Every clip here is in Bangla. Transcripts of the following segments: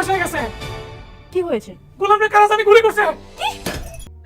ফাঁস হয়ে গেছে। কি হয়েছে? গোলামের কারা জানি গুলি করছে।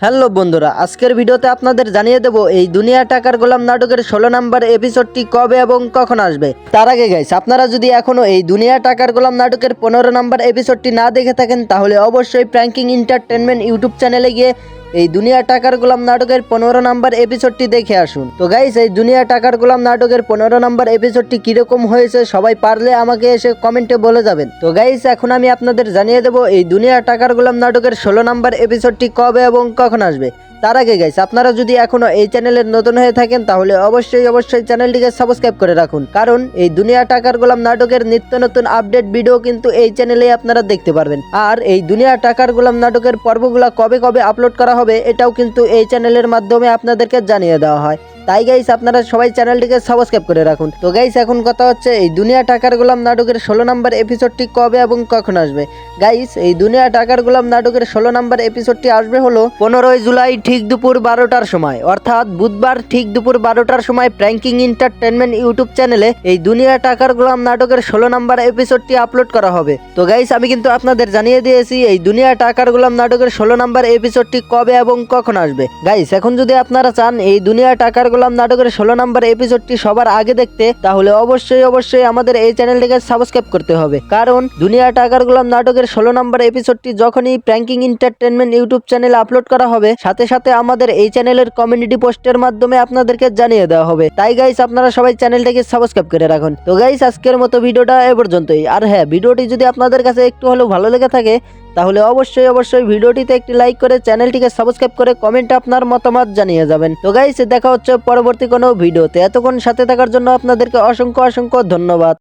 হ্যালো বন্ধুরা, আজকের ভিডিওতে আপনাদের জানিয়ে দেব এই দুনিয়া টাকার গোলাম নাটকের 16 নম্বর এপিসোডটি কবে এবং কখন আসবে। তার আগে গাইস, আপনারা যদি এখনো এই দুনিয়া টাকার গোলাম নাটকের 15 নম্বর এপিসোডটি না দেখে থাকেন তাহলে অবশ্যই প্র্যাঙ্কিং এন্টারটেনমেন্ট ইউটিউব চ্যানেলে গিয়ে এই দুনিয়া টাকার গোলাম নাটকের 15 নম্বর এপিসোডটি দেখে আসুন। তো গাইস, এই দুনিয়া টাকার গোলাম নাটকের 15 নম্বর এপিসোডটি কিরকম হয়েছে সবাই পারলে আমাকে এসে কমেন্টে বলে যাবেন। তো গাইস, এখন আমি আপনাদের জানিয়ে দেব এই দুনিয়া টাকার গোলাম নাটকের 16 নম্বর এপিসোডটি কবে এবং কখন আসবে। তার আগে গাইস, আপনারা যদি এখনো এই চ্যানেলের নতুন হয়ে থাকেন তাহলে অবশ্যই চ্যানেলটিকে সাবস্ক্রাইব করে রাখুন, কারণ এই দুনিয়া টাকার গোলাম নাটকের নিত্য নতুন আপডেট ভিডিও কিন্তু এই চ্যানেলেই আপনারা দেখতে পারবেন। আর এই দুনিয়া টাকার গোলাম নাটকের পর্বগুলো কবে কবে আপলোড করা হবে এটাও কিন্তু এই চ্যানেলের মাধ্যমে আপনাদেরকে জানিয়ে দেওয়া হয়। তাই গাইস, আপনারা সবাই চ্যানেলটিকে সাবস্ক্রাইব করে রাখুন। তো গাইস, এখন কথা হচ্ছে এই দুনিয়া টাকার গোলাম নাটকের 16 নম্বর এপিসোডটি কবে এবং কখন আসবে। গাইস, এই দুনিয়া টাকার গোলাম নাটকের 16 নম্বর এপিসোডটি আসবে হলো 15 জুলাই ঠিক দুপুর 12টার সময়, অর্থাৎ বুধবার ঠিক দুপুর 12টার সময় প্র্যাঙ্কিং এন্টারটেনমেন্ট ইউটিউব চ্যানেলে এই দুনিয়া টাকার গোলাম নাটকের 16 নম্বর এপিসোডটি আপলোড করা হবে। তো গাইস, আমি কিন্তু আপনাদের জানিয়ে দিয়েছি এই দুনিয়া টাকার গোলাম নাটকের 16 নম্বর এপিসোডটি কবে এবং কখন আসবে। গাইস, এখন যদি আপনারা চান এই দুনিয়া টাকার গোলাম নাটকের 16 নম্বর এপিসোডটি সবার আগে দেখতে তাহলে অবশ্যই আমাদের এই চ্যানেলটিকে সাবস্ক্রাইব করতে হবে, কারণ দুনিয়া টাকার গোলাম নাটকের 16 নম্বর এপিসোডটি যখনই প্র্যাঙ্কিং এন্টারটেনমেন্ট ইউটিউব চ্যানেলে আপলোড করা হবে সাথে সাথে আমাদের এই চ্যানেলের কমিউনিটি পোস্টের মাধ্যমে আপনাদেরকে জানিয়ে দেওয়া হবে। তাই গাইস, আপনারা সবাই চ্যানেলটাকে সাবস্ক্রাইব করে রাখুন। তো গাইস, আজকের মতো ভিডিওটা এ পর্যন্তই। আর হ্যাঁ, ভিডিওটি যদি আপনাদের কাছে একটু হলেও ভালো লেগে থাকে তাহলে অবশ্যই ভিডিওটিতে একটি লাইক করে চ্যানেলটিকে সাবস্ক্রাইব করে কমেন্টে আপনার মতামত জানিয়ে যাবেন। তো গাইস, দেখা হচ্ছে পরবর্তী কোনো ভিডিওতে। এতক্ষণ সাথে থাকার জন্য আপনাদেরকে অসংখ্য ধন্যবাদ।